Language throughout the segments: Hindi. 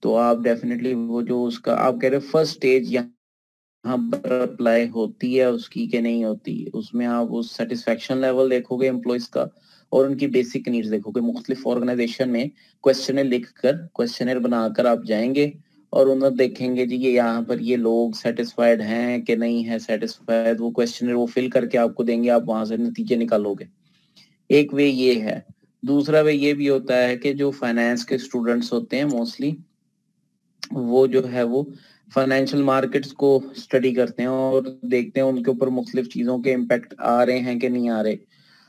तो आप डेफिनेटली वो जो उसका आप कह रहे हो फर्स्ट स्टेज यहाँ पर अप्लाई होती है उसकी कि नहीं होती, उसमें आप उस सेटिस्फेक्शन लेवल देखोगे एम्प्लॉयज का और उनकी बेसिक नीड्स देखोगे। मुख्तलिफ ऑर्गेनाइजेशन में क्वेश्चनर लिखकर, क्वेश्चनर बनाकर आप जाएंगे और उन्हें देखेंगे जी ये यहाँ पर ये लोग सेटिस्फाइड हैं कि नहीं है सेटिस्फाइड, वो क्वेश्चनर वो फिल करके आपको देंगे, आप वहां से नतीजे निकालोगे। एक वे ये है। दूसरा वे ये भी होता है कि जो फाइनेंस के स्टूडेंट्स होते हैं मोस्टली, वो जो है वो फाइनेंशियल मार्केट्स को स्टडी करते हैं और देखते हैं उनके ऊपर मुख्तलिफ चीजों के इम्पैक्ट आ रहे हैं कि नहीं आ रहे।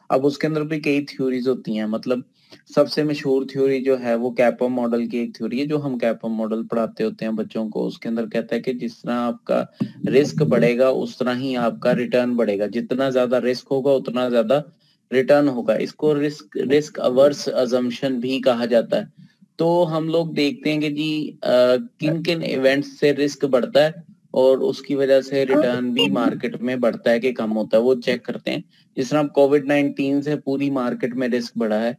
अब उसके अंदर भी कई थ्योरीज होती हैं, मतलब सबसे मशहूर थ्योरी जो है वो कैपम मॉडल की एक थ्योरी है, जो हम कैपम मॉडल पढ़ाते होते हैं बच्चों को। उसके अंदर कहता है कि जिस तरह आपका रिस्क बढ़ेगा उस तरह ही आपका रिटर्न बढ़ेगा, जितना ज्यादा रिस्क होगा उतना ज्यादा रिटर्न होगा। इसको रिस्क रिस्क अवर्स अजम्पशन भी कहा जाता है। तो हम लोग देखते हैं कि जी किन किन इवेंट्स से रिस्क बढ़ता है और उसकी वजह से रिटर्न भी मार्केट में बढ़ता है कि कम होता है, वो चेक करते हैं। जिस तरह कोविड-19 से पूरी मार्केट में रिस्क बढ़ा है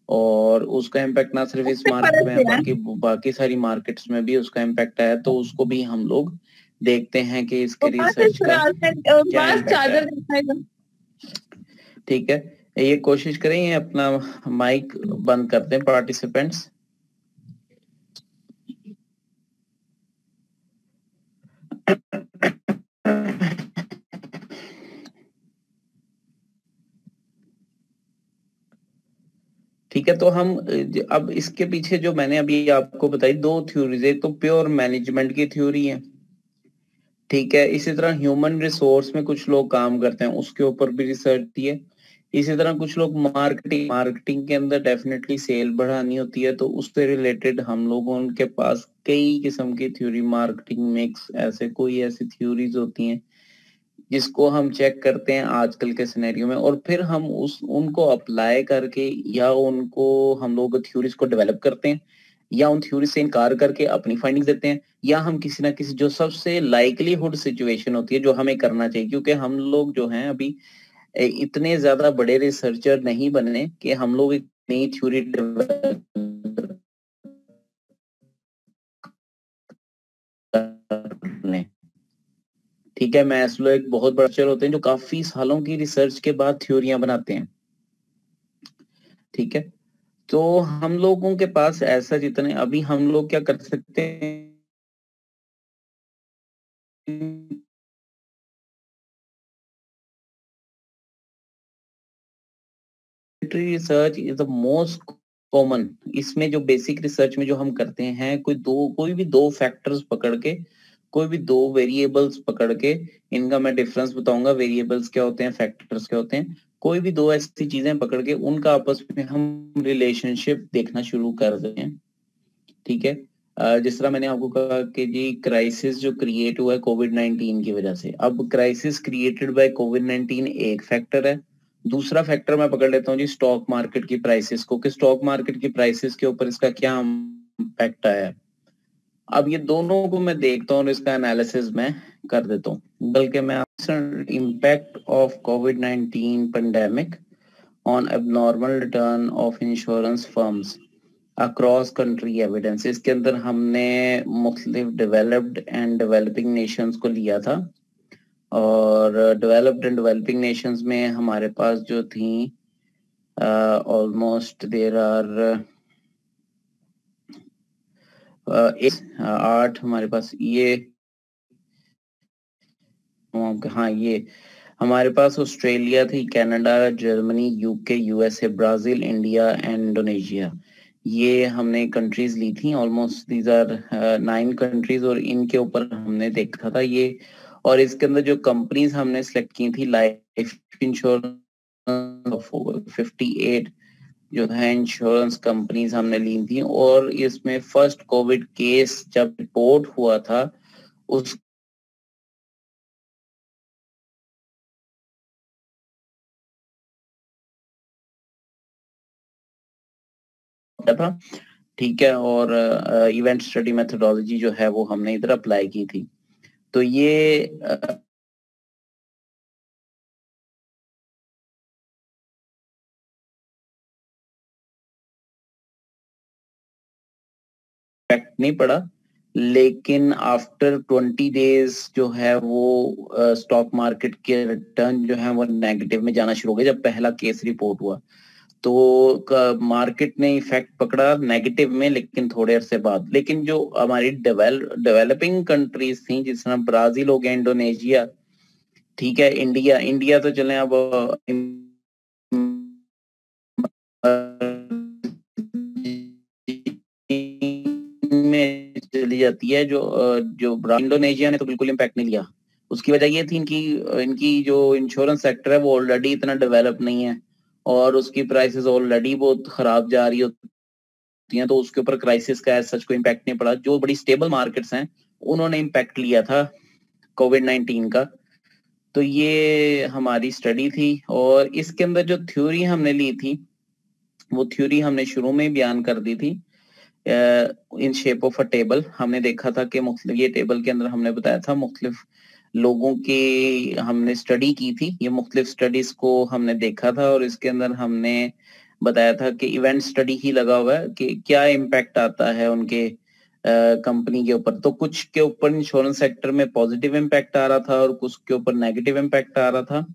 और उसका इम्पैक्ट ना सिर्फ इस मार्केट में है, बाकी बाकी सारी मार्केट्स में भी उसका इम्पैक्ट है। तो उसको भी हम लोग देखते हैं कि इसके रिसर्च का क्या इम्पैक्ट है। ठीक है, ये कोशिश करें ये अपना माइक बंद करते हैं पार्टिसिपेंट्स। ठीक है, तो हम अब इसके पीछे जो मैंने अभी आपको बताई दो थ्योरीज है, तो प्योर मैनेजमेंट की थ्योरी है। ठीक है, इसी तरह ह्यूमन रिसोर्स में कुछ लोग काम करते हैं, उसके ऊपर भी रिसर्च की है। इसी तरह कुछ लोग मार्केटिंग मार्केटिंग के अंदर डेफिनेटली सेल बढ़ानी होती है, तो उससे रिलेटेड हम लोगों के पास कई किस्म की थ्योरी, मार्केटिंग मिक्स, ऐसे कोई ऐसी थ्योरीज होती हैं जिसको हम चेक करते हैं आजकल के सिनेरियो में, और फिर हम उस उनको अप्लाई करके या उनको हम लोग थ्योरीज को डेवलप करते हैं या उन थ्योरी से इनकार करके अपनी फाइंडिंग्स देते हैं, या हम किसी ना किसी जो सबसे लाइकलीहुड सिचुएशन होती है जो हमें करना चाहिए, क्योंकि हम लोग जो हैं अभी इतने ज्यादा बड़े रिसर्चर नहीं बने कि हम लोग एक नई थ्योरी डेवलप कर लें। ठीक है, मैस्लो एक बहुत बड़ा रिसर्चर होते हैं जो काफी सालों की रिसर्च के बाद थ्योरियां बनाते हैं। ठीक है, तो हम लोगों के पास ऐसा जितने अभी हम लोग क्या कर सकते हैं, research is the most common. इसमें जो बेसिक रिसर्च में जो हम करते हैं, कोई भी दो फैक्टर्स पकड़ के, कोई भी दो वेरिएबल्स पकड़ के, इनका मैं डिफरेंस बताऊंगा, वेरिएबल्स क्या होते हैं, फैक्टर्स क्या होते हैं। कोई भी दो ऐसी चीजें पकड़ के उनका आपस में हम रिलेशनशिप देखना शुरू कर देते हैं। ठीक है, जिस तरह मैंने आपको कहा कि जी क्राइसिस जो क्रिएट हुआ है कोविड-19 की वजह से, अब क्राइसिस क्रिएटेड बाय कोविड-19 एक फैक्टर है। दूसरा फैक्टर मैं पकड़ लेता हूँ जी स्टॉक मार्केट की प्राइसेस को, कि स्टॉक मार्केट की प्राइसेस के ऊपर इसका क्या इम्पैक्ट आया है। अब ये दोनों को मैं देखता हूँ और इसका एनालिसिस मैं कर देता हूँ, बल्कि मैं impact of covid pandemic on abnormal return of insurance firms across country evidence. इसके अंदर हमने मुख्तलिफ डेवलप्ड एंड डेवलपिंग नेशंस को लिया था, और डेवलप्ड एंड डेवलपिंग नेशंस में हमारे पास जो थी ऑलमोस्ट देर आर 8 हमारे पास ये, हाँ ये हमारे पास ऑस्ट्रेलिया थी, Canada, Germany, UK, USA, Brazil, India and Indonesia. ये हमने कंट्रीज ली थी, ऑलमोस्ट दीज आर 9 कंट्रीज, और इनके ऊपर हमने देखा था ये। और इसके अंदर जो कंपनीज हमने सेलेक्ट की थी, लाइफ इंश्योरेंस 58 जो है इंश्योरेंस कंपनीज हमने ली थी, और इसमें फर्स्ट कोविड केस जब रिपोर्ट हुआ था उस था। ठीक है, और इवेंट स्टडी मेथोडोलॉजी जो है वो हमने इधर अप्लाई की थी। तो ये इम्पैक्ट नहीं पड़ा, लेकिन आफ्टर 20 डेज जो है वो स्टॉक मार्केट के रिटर्न जो है वो नेगेटिव में जाना शुरू हो गए जब पहला केस रिपोर्ट हुआ। तो मार्केट ने इफेक्ट पकड़ा नेगेटिव में, लेकिन थोड़े अरसे बाद। लेकिन जो हमारी डेवलपिंग कंट्रीज थी, जिस तरह ब्राजील हो गया, इंडोनेशिया, ठीक है, इंडिया तो चले अब में चली जाती है, जो इंडोनेशिया ने तो बिल्कुल इम्पैक्ट नहीं लिया। उसकी वजह ये थी इनकी जो इंश्योरेंस सेक्टर है वो ऑलरेडी इतना डेवलप नहीं है और उसकी प्राइसेस ऑलरेडी बहुत खराब जा रही होती हैं, तो उसके ऊपर क्राइसिस का सच कोई इम्पैक्ट नहीं पड़ा। जो बड़ी स्टेबल मार्केट्स हैं उन्होंने इम्पैक्ट लिया था कोविड-19 का। तो ये हमारी स्टडी थी और इसके अंदर जो थ्योरी हमने ली थी वो थ्योरी हमने शुरू में बयान कर दी थी in shape of a table. हमने देखा था कि ये टेबल के अंदर हमने बताया था मुख्तलिफ लोगों की हमने स्टडी की थी, ये मुख्तलिफ स्टडीज को हमने देखा था और इसके अंदर हमने बताया था कि इवेंट स्टडी ही लगा हुआ है कि क्या इम्पैक्ट आता है उनके कंपनी के ऊपर। तो कुछ के ऊपर इंश्योरेंस सेक्टर में पॉजिटिव इम्पैक्ट आ रहा था और कुछ के ऊपर नेगेटिव इम्पैक्ट आ रहा था।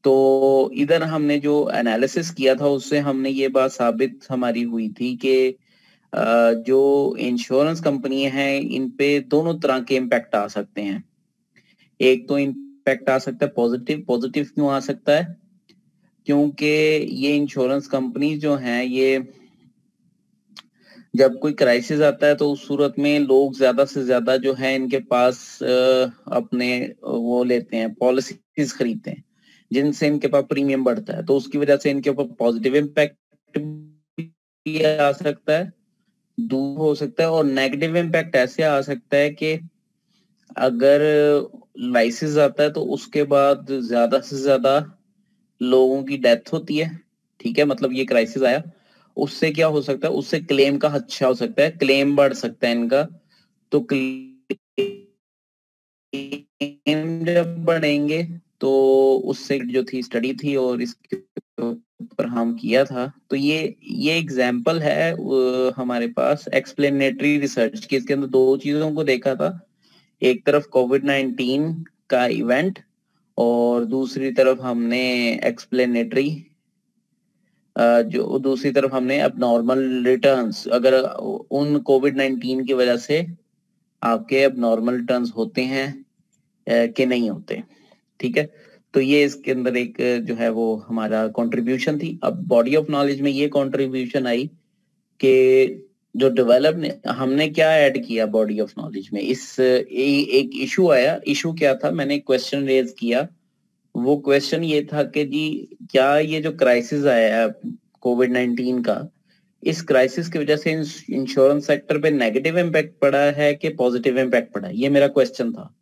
तो इधर हमने जो एनालिसिस किया था उससे हमने ये बात साबित हमारी हुई थी कि जो इंश्योरेंस कंपनी है इन पे दोनों तरह के इम्पैक्ट आ सकते हैं। एक तो इम्पैक्ट आ सकता है पॉजिटिव। पॉजिटिव क्यों आ सकता है? क्योंकि ये इंश्योरेंस कंपनी जो हैं ये जब कोई क्राइसिस आता है तो उस सूरत में लोग ज्यादा से ज्यादा जो है इनके पास अपने वो लेते हैं, पॉलिसीज खरीदते हैं जिनसे इनके पास प्रीमियम बढ़ता है। तो उसकी वजह से इनके ऊपर पॉजिटिव इम्पैक्ट भी आ सकता है, दूर हो सकता है। और नेगेटिव इम्पैक्ट ऐसे आ सकता है कि अगर क्राइसिस आता है तो उसके बाद ज्यादा से ज्यादा लोगों की डेथ होती है, ठीक है, मतलब ये क्राइसिस आया, उससे क्या हो सकता है, उससे क्लेम का अच्छा हो सकता है, क्लेम बढ़ सकता है इनका। तो क्लेम जब बढ़ेंगे तो उससे जो थी स्टडी थी और इसके ऊपर हम किया था। तो ये एग्जाम्पल है हमारे पास एक्सप्लेनेटरी रिसर्च की। इसके अंदर दो चीजों को देखा था, एक तरफ कोविड-19 का इवेंट और दूसरी तरफ हमने एक्सप्लेनेटरी जो दूसरी तरफ हमने अब नॉर्मल रिटर्न्स, अगर उन कोविड-19 की वजह से आपके अब नॉर्मल रिटर्न्स होते हैं कि नहीं होते, ठीक है। तो ये इसके अंदर एक जो है वो हमारा कंट्रीब्यूशन थी। अब बॉडी ऑफ नॉलेज में ये कंट्रीब्यूशन आई कि जो डेवलप ने हमने क्या ऐड किया बॉडी ऑफ नॉलेज में। एक इशू आया। इशू क्या था? मैंने एक क्वेश्चन रेज किया। वो क्वेश्चन ये था कि जी क्या ये जो क्राइसिस आया है कोविड-19 का, इस क्राइसिस की वजह से इंश्योरेंस सेक्टर पे नेगेटिव इम्पैक्ट पड़ा है कि पॉजिटिव इम्पैक्ट पड़ा है? ये मेरा क्वेश्चन था।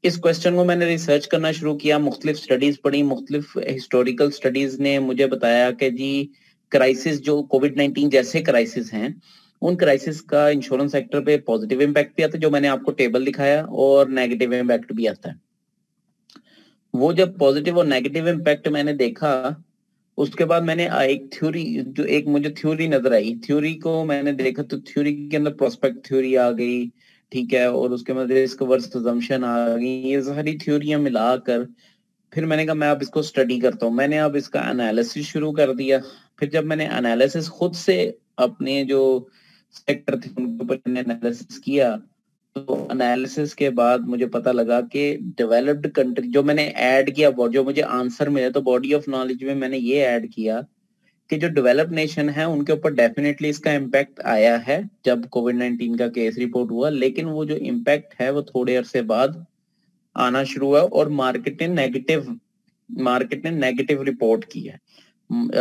इस क्वेश्चन को मैंने रिसर्च करना शुरू किया, मुख्तलिफ स्टडीज पढ़ी, मुख्तलिफ हिस्टोरिकल स्टडीज ने मुझे बताया कि जी क्राइसिस जो कोविड-19 जैसे क्राइसिस हैं उन क्राइसिस का इंश्योरेंस सेक्टर पे पॉजिटिव इम्पैक्ट भी आता है, जो मैंने आपको टेबल दिखाया, और नेगेटिव इम्पैक्ट भी आता है। वो जब पॉजिटिव और नेगेटिव इम्पैक्ट मैंने देखा उसके बाद मैंने एक थ्योरी, जो एक मुझे थ्योरी नजर आई, थ्योरी को मैंने देखा तो थ्योरी के अंदर प्रोस्पेक्ट थ्योरी आ गई, ठीक है, और उसके बाद रिस्क वर्स अजम्पशन आ गई। ये सारी थ्योरियां मिलाकर फिर मैंने कहा मैं अब इसको स्टडी करता हूँ। मैंने अब इसका एनालिसिस शुरू कर दिया। फिर जब मैंने एनालिसिस खुद से अपने जो सेक्टर थे उनके ऊपर एनालिसिस किया तो एनालिसिस के बाद मुझे पता लगा कि डेवलप्ड कंट्री जो मैंने ऐड किया, जो मुझे आंसर मिले, तो बॉडी ऑफ नॉलेज में मैंने ये ऐड किया कि जो डेवलप्ड नेशन है उनके ऊपर डेफिनेटली इसका इम्पैक्ट आया है जब कोविड-19 का केस रिपोर्ट हुआ, लेकिन वो जो इम्पैक्ट है वो थोड़े अरसे बाद आना शुरू हुआ और मार्केट ने नेगेटिव रिपोर्ट की है।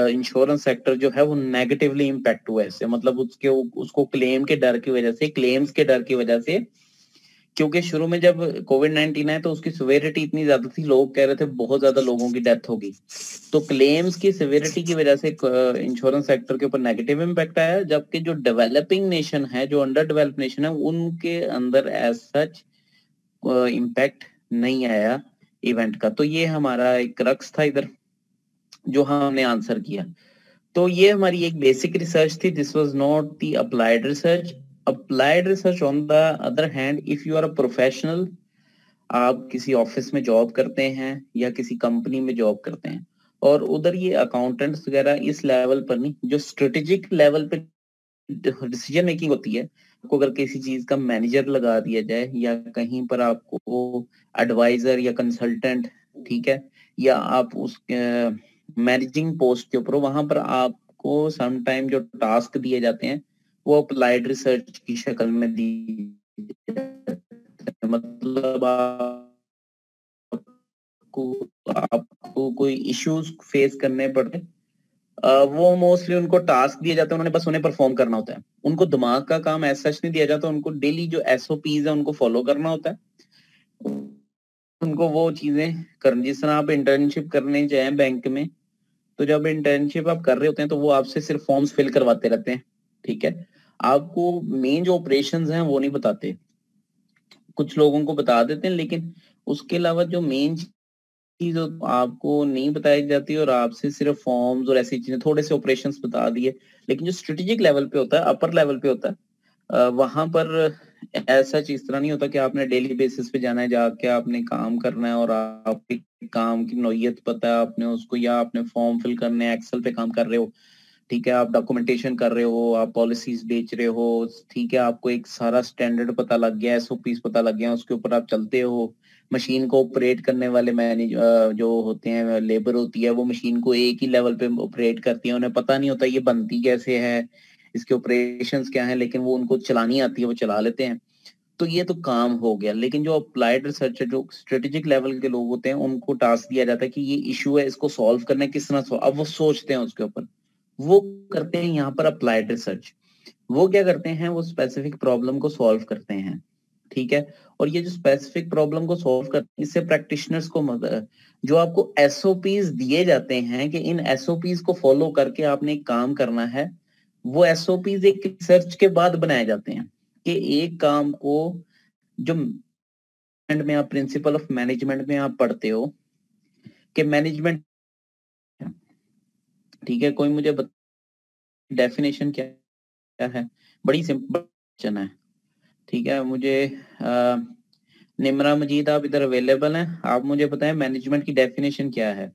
इंश्योरेंस सेक्टर जो है वो नेगेटिवली इम्पैक्ट हुआ है इससे, मतलब उसको क्लेम के डर की वजह से, क्लेम्स के डर की वजह से। क्योंकि शुरू में जब कोविड-19 आया तो उसकी सिवियरिटी इतनी ज्यादा थी, लोग कह रहे थे बहुत ज्यादा लोगों की डेथ होगी, तो क्लेम्स की सिवियरिटी की वजह से इंश्योरेंस सेक्टर के ऊपर नेगेटिव इम्पैक्ट आया। जबकि जो डेवलपिंग नेशन है, जो अंडर डेवलप्ड नेशन है, उनके अंदर एज सच इम्पैक्ट नहीं आया इवेंट का। तो ये हमारा एक क्रक्स था इधर जो हमने आंसर किया। तो ये हमारी एक बेसिक रिसर्च थी, this was not the applied research. Applied research on the other hand, if you are a professional, आप किसी ऑफिस में जॉब करते हैं या किसी कंपनी में जॉब करते हैं, और उधर ये अकाउंटेंट्स वगैरह इस लेवल पर नहीं, जो स्ट्रेटेजिक लेवल पे डिसीजन मेकिंग होती है, आपको अगर किसी चीज का मैनेजर लगा दिया जाए या कहीं पर आपको एडवाइजर या कंसल्टेंट, ठीक है, या आप उस मैनेजिंग पोस्ट के ऊपर, वहां पर आपको सम टाइम जो टास्क दिए जाते हैं वो अप्लाइड रिसर्च की शक्ल में दी, मतलब आपको कोई इश्यूज फेस करने पड़ते, वो मोस्टली उनको टास्क दिए जाते हैं, उन्होंने बस उन्हें परफॉर्म करना होता है, उनको दिमाग का काम ऐसा नहीं दिया जाता, उनको डेली जो एसओपीज है उनको फॉलो करना होता है, उनको वो चीजें करनी। जिस तरह आप इंटर्नशिप करने जाए बैंक में, तो जब इंटर्नशिप आप कर रहे होते हैं तो वो आपसे सिर्फ फॉर्म्स फिल करवाते रहते हैं, ठीक है, आपको मेन जो ऑपरेशंस हैं वो नहीं बताते, कुछ लोगों को बता देते हैं, लेकिन उसके अलावा जो मेन चीज आपको नहीं बताई जाती, और आपसे सिर्फ फॉर्म्स और ऐसी चीजें, थोड़े से ऑपरेशंस बता दिए, लेकिन जो स्ट्रेटेजिक लेवल पे होता है, अपर लेवल पे होता है, वहां पर ऐसा चीज तरह नहीं होता कि आपने डेली बेसिस पे जाना है, जाके आपने काम करना है और आपके काम की नौयत पता है आपने उसको, या आपने फॉर्म फिल करने हैं, एक्सेल पे काम कर रहे हो, ठीक है, आप डॉक्यूमेंटेशन कर रहे हो, आप पॉलिसीज बेच रहे हो, ठीक है, आपको एक सारा स्टैंडर्ड पता लग गया, एसओपीज पता लग गया, उसके ऊपर आप चलते हो, मशीन को ऑपरेट करने वाले मैनेज जो होते हैं, लेबर होती है, वो मशीन को एक ही लेवल पे ऑपरेट करती है, उन्हें पता नहीं होता ये बनती कैसे है, इसके ऑपरेशंस क्या है, लेकिन वो उनको चलानी आती है, वो चला लेते हैं। तो ये तो काम हो गया, लेकिन जो अप्लाइड रिसर्च, जो स्ट्रेटेजिक लेवल के लोग होते हैं, उनको टास्क दिया जाता है कि ये इशू है, इसको सॉल्व करना है, किस तरह अब वो सोचते हैं उसके ऊपर, वो करते हैं यहाँ पर अप्लाइड रिसर्च। वो क्या करते हैं, वो स्पेसिफिक प्रॉब्लम को सॉल्व करते हैं, ठीक है, और ये जो स्पेसिफिक प्रॉब्लम को सॉल्व करते हैं, इससे प्रैक्टिशनर्स को जो आपको एसओपीज दिए जाते हैं कि इन एसओपीज को फॉलो करके आपने एक काम करना है, वो एसओपीज एक रिसर्च के बाद बनाए जाते हैं, कि एक काम को जो में आप प्रिंसिपल ऑफ मैनेजमेंट में आप पढ़ते हो कि मैनेजमेंट, ठीक है, कोई मुझे डेफिनेशन क्या है, बड़ी सिंपल क्वेश्चन है, ठीक है, मुझे निम्रा मजीद आप इधर अवेलेबल हैं, आप मुझे बताएं मैनेजमेंट की डेफिनेशन क्या है।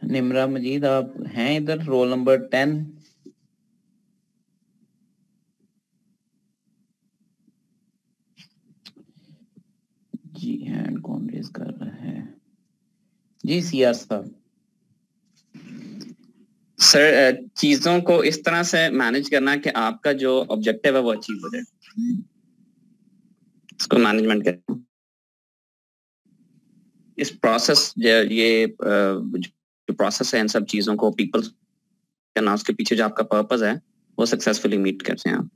निम्रा मजीद आप हैं इधर, रोल नंबर 10। जी हैंड कौन रेज कर रहा है? जी सीआर साहब। सर, चीजों को इस तरह से मैनेज करना कि आपका जो ऑब्जेक्टिव है वो अचीव हो जाए, इसको मैनेजमेंट कर। इस प्रोसेस, ये जो प्रोसेस है, इन सब चीजों को पीपल करना, उसके पीछे जो आपका पर्पस है वो सक्सेसफुली मीट करते हैं आप।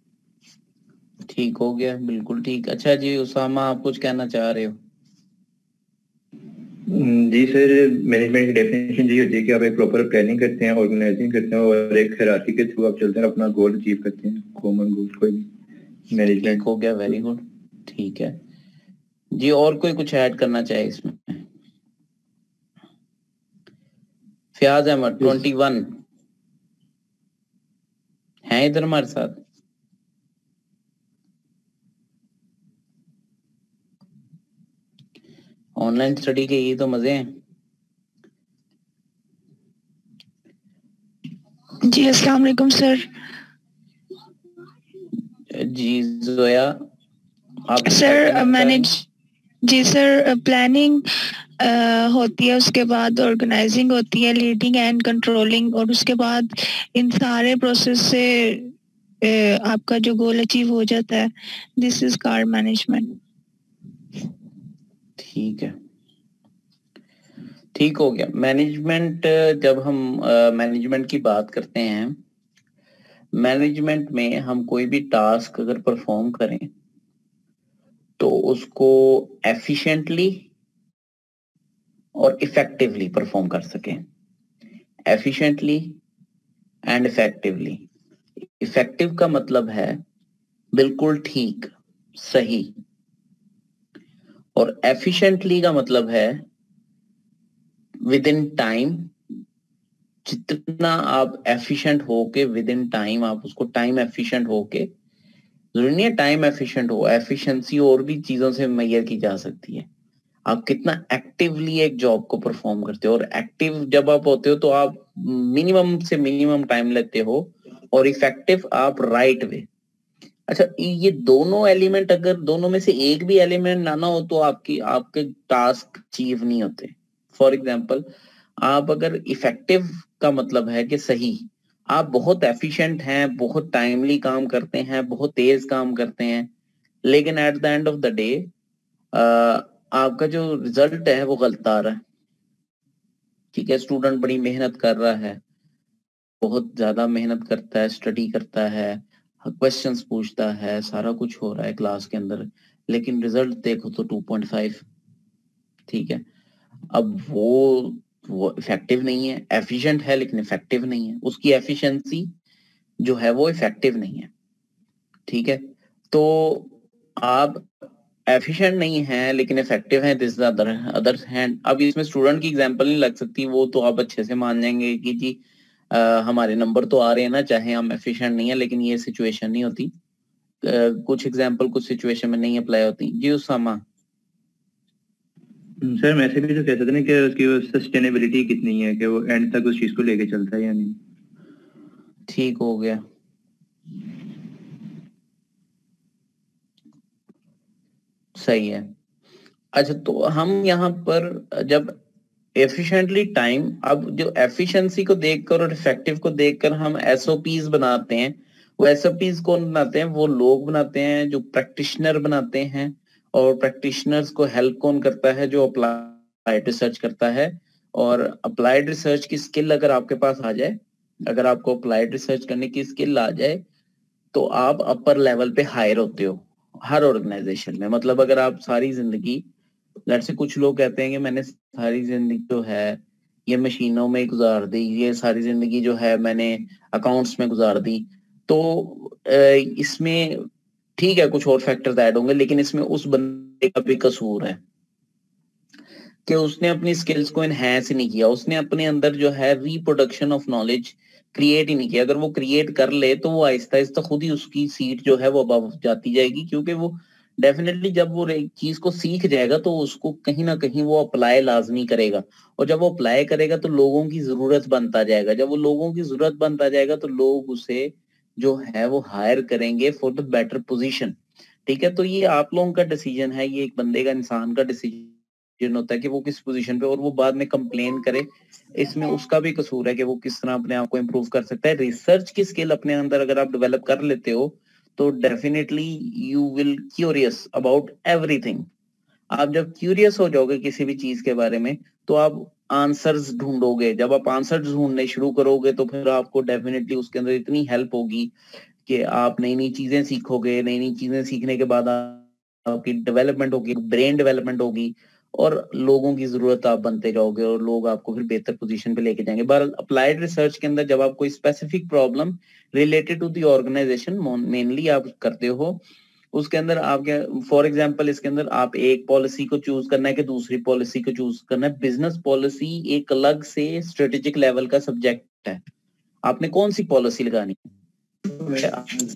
ठीक हो गया, बिल्कुल ठीक। अच्छा जी उसामा, आप कुछ कहना चाह रहे हो? जी सर, मैनेजमेंट की डेफिनेशन यही होती है कि आप एक प्रॉपर प्लानिंग करते हैं, ऑर्गेनाइजिंग करते हैं और एक हायरार्की के थ्रू आप चलते हैं, अपना गोल अचीव करते हैं, कॉमन गोल कोई भी मैनेजमेंट। ठीक हो गया, वेरी गुड, ठीक है जी। और कोई कुछ ऐड करना चाहे इसमें? फयाज अहमद 21 हैं इधर हमारे साथ? ऑनलाइन स्टडी के ये तो मजे हैं जी। अस्सलाम वालेकुम सर। जी जोया, आप सर मैनेज, जी सर, प्लानिंग होती है, उसके बाद ऑर्गेनाइजिंग होती है, लीडिंग एंड कंट्रोलिंग, और उसके बाद इन सारे प्रोसेस से आपका जो गोल अचीव हो जाता है, दिस इज कॉल्ड मैनेजमेंट। ठीक है, ठीक हो गया। मैनेजमेंट, जब हम मैनेजमेंट की बात करते हैं, मैनेजमेंट में हम कोई भी टास्क अगर परफॉर्म करें तो उसको एफिशिएंटली और इफेक्टिवली परफॉर्म कर सकें। Efficiently and effectively. इफेक्टिव का मतलब है बिल्कुल ठीक, सही, और एफिशिएंटली का मतलब है विद इन टाइम, जितना आप एफिशिएंट होके विद इन टाइम आप उसको टाइम एफिशिएंट होके, जरूरी नहीं है टाइम एफिशिएंट हो, एफिशिएंसी और भी चीजों से मेजर की जा सकती है। आप कितना एक्टिवली एक जॉब को परफॉर्म करते हो, और एक्टिव जब आप होते हो तो आप मिनिमम से मिनिमम टाइम लेते हो, और इफेक्टिव आप राइट वे। अच्छा, ये दोनों एलिमेंट, अगर दोनों में से एक भी एलिमेंट ना हो तो आपके टास्क अचीव नहीं होते। फॉर एग्जाम्पल, आप अगर इफेक्टिव का मतलब है कि सही, आप बहुत एफिशिएंट हैं, बहुत टाइमली काम करते हैं, बहुत तेज काम करते हैं, लेकिन at the end of the day आपका जो रिजल्ट है वो गलत आ रहा है। ठीक है, स्टूडेंट बड़ी मेहनत कर रहा है, बहुत ज्यादा मेहनत करता है, स्टडी करता है, क्वेश्चंस पूछता है, सारा कुछ हो रहा है क्लास के अंदर, लेकिन रिजल्ट देखो तो 2.5। ठीक है, अब वो इफेक्टिव नहीं है, एफिशिएंट है लेकिन इफेक्टिव नहीं है, उसकी एफिशिएंसी जो है वो इफेक्टिव नहीं है। ठीक है, तो आप एफिशिएंट नहीं है लेकिन इफेक्टिव है, दिस अदर हैंड। अब इसमें स्टूडेंट की एग्जांपल नहीं लग सकती, वो तो आप अच्छे से मान जाएंगे कि जी हमारे नंबर तो आ रहे हैं ना, चाहे हम एफिशिएंट नहीं है, लेकिन ये सिचुएशन नहीं होती। कुछ एग्जांपल कुछ सिचुएशन में नहीं अप्लाई होती। जी उसामा। सर मैं ऐसे भी तो कह सकते ना कि उसकी सस्टेनेबिलिटी कितनी है, कि वो एंड तक उस चीज को लेके चलता है या नहीं। ठीक हो गया, सही है। अच्छा, तो हम यहाँ पर जब एफिशिएंटली टाइम, अब जो एफिशिएंसी को देखकर और इफेक्टिव को देखकर हम एसओपीज बनाते हैं, वो एसओपीज कौन बनाते हैं? वो लोग बनाते हैं जो प्रैक्टिशनर बनाते हैं, और प्रैक्टिशनर्स को हेल्प कौन करता है? जो अप्लाइड रिसर्च करता है। और अप्लाइड रिसर्च की स्किल अगर आपके पास आ जाए, अगर आपको अप्लाइड रिसर्च करने की स्किल आ जाए, तो आप अपर लेवल पे हायर होते हो हर ऑर्गेनाइजेशन में। मतलब अगर आप सारी जिंदगी, लेट्स से कुछ लोग कहते हैं कि मैंने सारी जिंदगी जो है ये मशीनों में गुजार दी, ये सारी जिंदगी जो है मैंने अकाउंट्स में गुजार दी, तो इसमें ठीक है कुछ और फैक्टर्स ऐड होंगे, लेकिन इसमें उस बंदे का भी कसूर है कि उसने अपनी स्किल्स को एनहेंस नहीं किया, उसने अपने अंदर जो है रिप्रोडक्शन ऑफ नॉलेज क्रिएट ही नहीं किया। अगर वो क्रिएट कर ले तो वो आहिस्ता आहिस्ता खुद ही उसकी सीट जो है वो अबव जाती जाएगी, क्योंकि वो डेफिनेटली जब वो एक चीज को सीख जाएगा तो उसको कहीं ना कहीं वो अप्लाई लाजमी करेगा, और जब वो अप्लाई करेगा तो लोगों की जरूरत बनता जाएगा। जब वो लोगों की जरूरत बनता जाएगा तो लोग उसे जो है वो हायर करेंगे फॉर द बेटर पोजीशन। ठीक है, तो ये आप लोगों का डिसीजन है, ये एक बंदे का, इंसान का डिसीजन होता है कि वो किस पोजीशन पे, और वो बाद में कंप्लेन करे, इसमें उसका भी कसूर है कि वो किस तरह अपने आप को इम्प्रूव कर सकता है। रिसर्च की स्किल अपने अंदर अगर आप डेवलप कर लेते हो तो definitely you will curious about everything. आप जब क्यूरियस हो जाओगे किसी भी चीज के बारे में तो आप आंसर्स ढूंढोगे। जब आप आंसर्स ढूंढने शुरू करोगे तो फिर आपको डेफिनेटली उसके अंदर इतनी हेल्प होगी कि आप नई नई चीजें सीखोगे। नई नई चीजें सीखने के बाद आपकी डेवलपमेंट होगी, ब्रेन डेवलपमेंट होगी, और लोगों की जरूरत आप बनते जाओगे, और लोग आपको फिर बेहतर पोजीशन पे लेके जाएंगे। बहरहाल अप्लाइड रिसर्च के अंदर जब आप कोई specific problem related to the organization mainly आप करते हो, उसके अंदर आप क्या, फॉर एग्जांपल इसके अंदर आप एक पॉलिसी को चूज करना है कि दूसरी पॉलिसी को चूज करना है। बिजनेस पॉलिसी एक अलग से स्ट्रेटेजिक लेवल का सब्जेक्ट है, आपने कौन सी पॉलिसी लगानी है।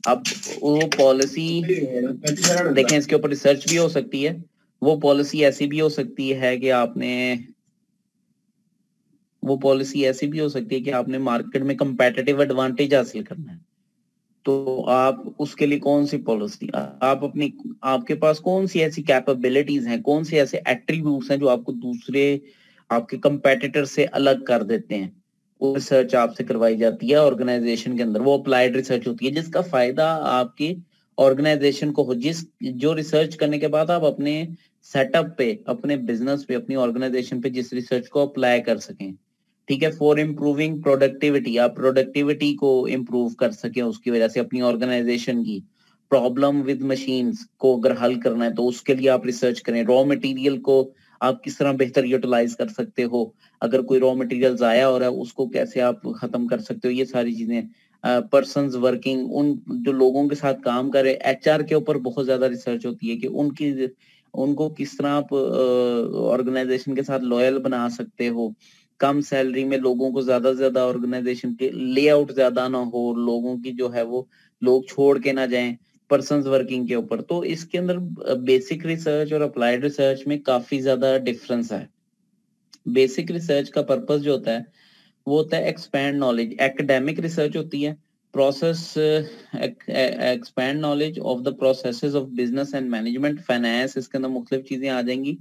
अब वो पॉलिसी देखें, इसके ऊपर रिसर्च भी हो सकती है। वो पॉलिसी ऐसी भी हो सकती है कि आपने मार्केट में कंपेटिटिव एडवांटेज हासिल करना है, तो आप उसके लिए कौन सी पॉलिसी, आपके पास कौन सी ऐसी कैपेबिलिटीज हैं, कौन से ऐसे एट्रीब्यूट्स हैं जो आपको दूसरे आपके कंपेटिटर से अलग कर देते हैं। वो रिसर्च आपसे करवाई जाती है ऑर्गेनाइजेशन के अंदर, वो अप्लाइड रिसर्च होती है जिसका फायदा आपकी ऑर्गेनाइजेशन को हो। जो रिसर्च करने के बाद आप अपने सेटअप पे, अपने बिजनेस पे, अपनी ऑर्गेनाइजेशन पे जिस रिसर्च को अप्लाई कर सकें। ठीक है, फॉर इम्प्रूविंग प्रोडक्टिविटी, आप प्रोडक्टिविटी को इम्प्रूव कर सके उसकी वजह से अपनी ऑर्गेनाइजेशन की। प्रॉब्लम विद मशीन्स को अगर हल करना है तो उसके लिए आप रिसर्च करें। रॉ मटेरियल को आप किस तरह बेहतर यूटिलाइज कर सकते हो, अगर कोई रॉ मटेरियल जाया हो रहा है उसको कैसे आप खत्म कर सकते हो, ये सारी चीजें। पर्सन्स वर्किंग, उन जो लोगों के साथ काम करे, एचआर के ऊपर बहुत ज्यादा रिसर्च होती है कि उनको किस तरह आप ऑर्गेनाइजेशन के साथ लॉयल बना सकते हो। कम सैलरी में लोगों को ज्यादा से ज्यादा ऑर्गेनाइजेशन के लेआउट ज्यादा ना हो, लोगों की जो है वो लोग छोड़ के ना जाएं पर्सन्स वर्किंग के ऊपर। तो इसके अंदर बेसिक रिसर्च और अप्लाइड रिसर्च में काफी ज्यादा डिफरेंस है। बेसिक रिसर्च का पर्पस जो होता है वो होता है एक्सपैंड नॉलेज। एकेडमिक रिसर्च होती है process expand knowledge of the processes of business and management, finance, इसके अंदर मुख्तलिफ चीजें आ जाएंगी।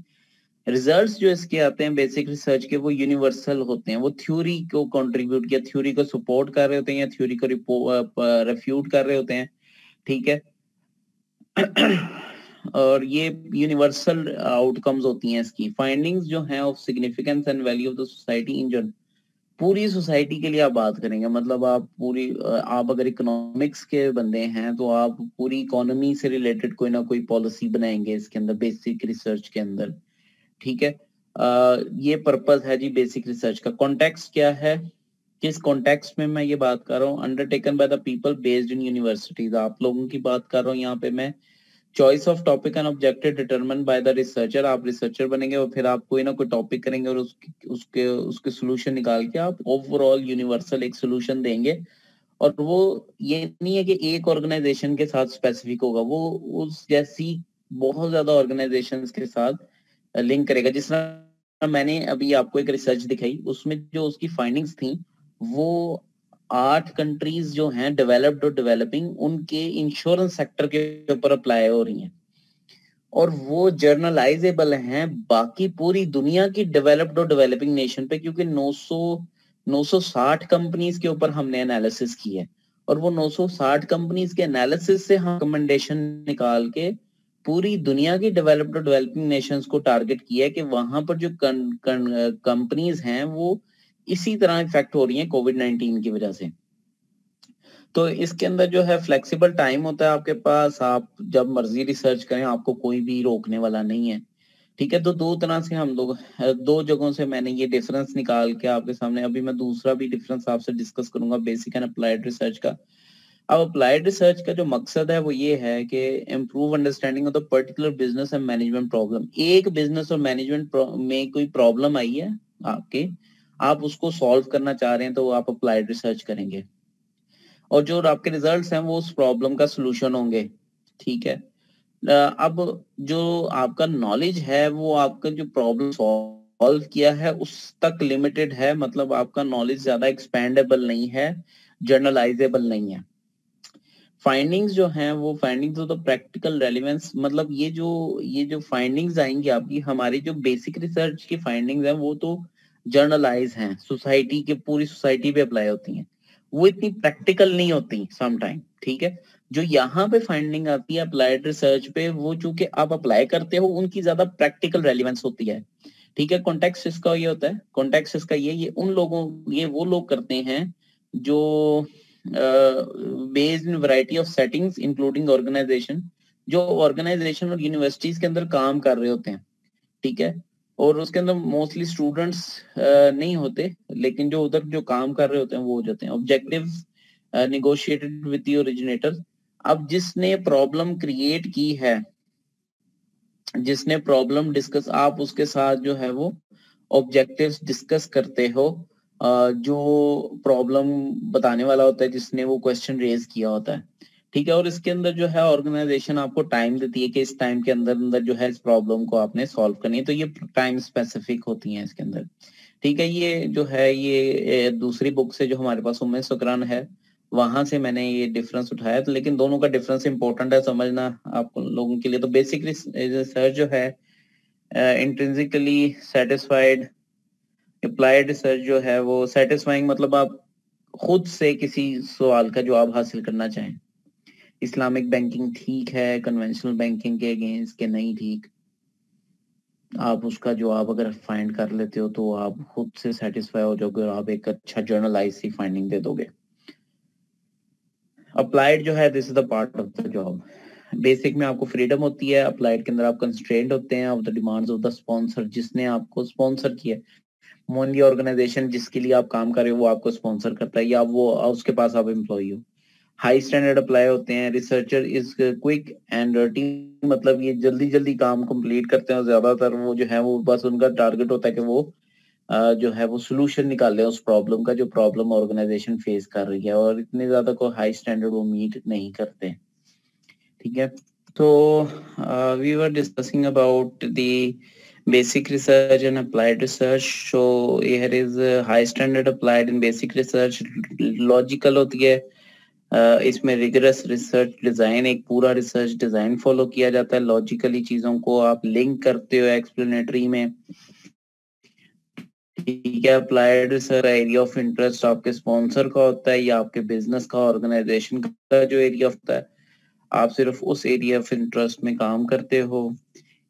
रिजल्ट्स जो इसके आते हैं बेसिक रिसर्च के वो यूनिवर्सल होते हैं, वो थ्योरी को कंट्रीब्यूट किया, थ्योरी को सपोर्ट कर रहे होते हैं या थ्योरी को रिफ्यूट कर रहे होते हैं, ठीक है। और ये यूनिवर्सल आउटकम्स होती हैं इसकी। फाइंडिंग्स जो हैं of significance and value of the society in general, पूरी सोसाइटी के लिए आप बात करेंगे, मतलब आप पूरी आप अगर इकोनॉमिक्स के बंदे हैं तो आप पूरी इकोनॉमी से रिलेटेड कोई ना कोई पॉलिसी बनाएंगे इसके अंदर बेसिक रिसर्च के अंदर, ठीक है। ये पर्पस है जी बेसिक रिसर्च का। कॉन्टेक्स्ट क्या है, किस कॉन्टेक्स्ट में मैं ये बात कर रहा हूँ, undertaken by the people based in universities, आप लोगों की बात कर रहा हूँ यहाँ पे मैं। Choice of topic and objective determine by the researcher, आप रिसर्चर बनेंगे और फिर आप कोई ना कोई टॉपिक करेंगे और उसके सोल्यूशन निकाल के आप ओवरऑल यूनिवर्सल एक सोल्यूशन देंगे। और वो ये नहीं है कि एक ऑर्गेनाइजेशन के साथ स्पेसिफिक होगा, वो उस जैसी बहुत ज्यादा ऑर्गेनाइजेशंस के साथ लिंक करेगा। जिस तरह मैंने अभी आपको एक रिसर्च दिखाई, उसमें जो उसकी फाइंडिंग्स थी वो 8 कंट्रीज जो हैं डेवलप्ड और डेवलपिंग, उनके इंश्योरेंस सेक्टर के ऊपर अप्लाई हो रही हैं और वो जर्नलाइजेबल हैं बाकी पूरी दुनिया की डेवलप्ड और डेवलपिंग नेशन पे, क्योंकि 960 कंपनीज के ऊपर हमने एनालिसिस की है और वो 960 कंपनीज के एनालिसिस से हम रिकमेंडेशन निकाल के पूरी दुनिया की डेवलप्ड और डेवलपिंग नेशंस को टारगेट किया है कि वहां पर जो कंपनीज हैं वो इसी तरह इफेक्ट हो रही हैं कोविड-19 की वजह से। तो इसके अंदर जो है फ्लेक्सिबल टाइम होता है आपके पास, आप जब मर्जी रिसर्च करें, आपको कोई भी रोकने वाला नहीं है, ठीक है। तो दो तरह से हम लोग, दो जगहों से मैंने ये डिफरेंस निकाल के आपके सामने, अभी मैं दूसरा भी डिफरेंस आपसे डिस्कस करूंगा बेसिक एंड अप्लाइड रिसर्च का। अब अप्लाइड रिसर्च का जो मकसद है वो ये है कि improve understanding of the particular business and management problem. एक बिजनेस और मैनेजमेंट में कोई प्रॉब्लम आई है आपके, आप उसको सॉल्व करना चाह रहे हैं तो आप अप्लाइड रिसर्च करेंगे और जो आपके रिजल्ट्स हैं वो उस प्रॉब्लम का सोल्यूशन होंगे, ठीक है। अब जो आपका नॉलेज है वो आपका जो प्रॉब्लम सॉल्व किया है उस तक लिमिटेड है, मतलब आपका नॉलेज ज्यादा एक्सपेंडेबल नहीं है, जर्नलाइजेबल नहीं है। फाइंडिंग्स जो हैं वो findings of the practical relevance, मतलब ये जो फाइंडिंग्स आएंगी आपकी, हमारी जो बेसिक रिसर्च की फाइंडिंग्स हैं वो तो जर्नलाइज हैं, सोसाइटी के पूरी सोसाइटी पे अप्लाई होती हैं, वो इतनी प्रैक्टिकल नहीं होती सम टाइम, ठीक है। जो यहाँ पे फाइंडिंग आती है अप्लाइड रिसर्च पे, वो चूंकि आप अप्लाई करते हो उनकी ज्यादा प्रैक्टिकल रेलेवेंस होती है, ठीक है। कॉन्टेक्स्ट इसका ये होता है, कॉन्टेक्स्ट इसका ये वो लोग करते हैं जो based in variety of settings including organization, जो ऑर्गेनाइजेशन और यूनिवर्सिटीज के अंदर काम कर रहे होते हैं, ठीक है। और उसके अंदर मोस्टली स्टूडेंट्स नहीं होते, लेकिन जो उधर जो काम कर रहे होते हैं वो हो जाते हैं। Objectives negotiated with the originator, अब जिसने प्रॉब्लम क्रिएट की है, जिसने प्रॉब्लम डिस्कस, आप उसके साथ जो है वो ऑब्जेक्टिव्स डिस्कस करते हो, जो प्रॉब्लम बताने वाला होता है जिसने वो क्वेश्चन रेज किया होता है, ठीक है। और इसके अंदर जो है ऑर्गेनाइजेशन आपको टाइम देती है कि इस टाइम के अंदर अंदर जो है इस प्रॉब्लम को आपने सॉल्व करनी है, तो ये टाइम स्पेसिफिक होती है इसके अंदर, ठीक है। ये जो है ये दूसरी बुक से जो हमारे पास उम्मे सुकरान है वहां से मैंने ये डिफरेंस उठाया, तो लेकिन दोनों का डिफरेंस इंपॉर्टेंट है समझना आप लोगों के लिए। तो बेसिक रिसर्च जो है इंट्रिंसिकली सेटिस्फाइड, अप्लाइड रिसर्च जो है वो सेटिस्फाइंग, मतलब आप खुद से किसी सवाल का जवाब हासिल करना चाहें। इस्लामिक बैंकिंग ठीक है कन्वेंशनल बैंकिंग के अगेंस्ट के नहीं ठीक, आप उसका जवाब अगर फाइंड कर लेते हो तो आप खुद से सेटिस्फाई हो जाओगे और आप एक अच्छा जर्नलाइज सी फाइंडिंग दे दोगे। अप्लाइड जो है this is the part of the job. Basic में आपको फ्रीडम होती है, अप्लाइड के अंदर आप कंस्ट्रेंट होते हैं of the demands of the sponsor, जिसने आपको स्पॉन्सर किया, मोनली ऑर्गेनाइजेशन जिसके लिए आप काम कर रहे हो वो आपको स्पॉन्सर करता है या वो उसके पास आप एम्प्लॉई हो। हाई स्टैंडर्ड अप्लाई होते हैं, researcher is quick and dirty, मतलब ये जल्दी जल्दी काम कंप्लीट करते हैं, ज्यादातर वो जो है वो बस उनका टारगेट होता है कि वो जो है वो सोल्यूशन निकाले उस प्रॉब्लम का, जो प्रॉब्लम ऑर्गेनाइजेशन फेस कर रही है, और इतने ज्यादा कोई हाई स्टैंडर्ड वो मीट नहीं करते, ठीक है। तो we were discussing about the basic research and applied research. So here is high standard applied and basic research logical होती है, इसमें रिगरस रिसर्च डिजाइन, एक पूरा रिसर्च डिजाइन फॉलो किया जाता है, लॉजिकली चीजों को आप लिंक करते हो एक्सप्लेनेटरी में, ठीक है। Applied research area of interest आपके स्पॉन्सर का होता है या आपके बिजनेस का, ऑर्गेनाइजेशन का जो एरिया होता है, आप सिर्फ उस एरिया ऑफ इंटरेस्ट में काम करते हो।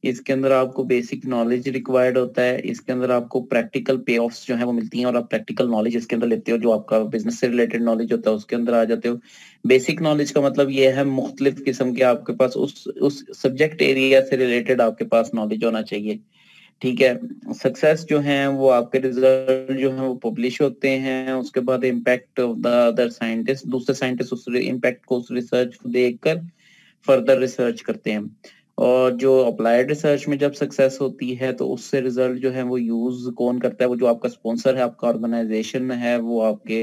इसके अंदर आपको बेसिक नॉलेज रिक्वायर्ड होता है, इसके अंदर आपको प्रैक्टिकल पे ऑफ्स जो है वो मिलती हैं, और आप प्रैक्टिकल नॉलेज इसके अंदर लेते हो, जो आपका बिजनेस से रिलेटेड नॉलेज होता है उसके अंदर आ जाते हो। बेसिक नॉलेज का मतलब ये है मुख्तलिफ किस्म के आपके पास उस सब्जेक्ट एरिया से रिलेटेड आपके पास नॉलेज होना चाहिए, ठीक है। सक्सेस जो है वो आपके रिजल्ट जो है वो पब्लिश होते हैं, उसके बाद impact of the other scientist, दूसरे साइंटिस्ट उस इम्पैक्ट को, उस रिसर्च को देखकर फर्दर रिसर्च करते हैं। और जो अप्लाइड रिसर्च में जब सक्सेस होती है तो उससे रिजल्ट जो है वो यूज कौन करता है, वो जो आपका स्पॉन्सर है, आपका ऑर्गेनाइजेशन है, वो आपके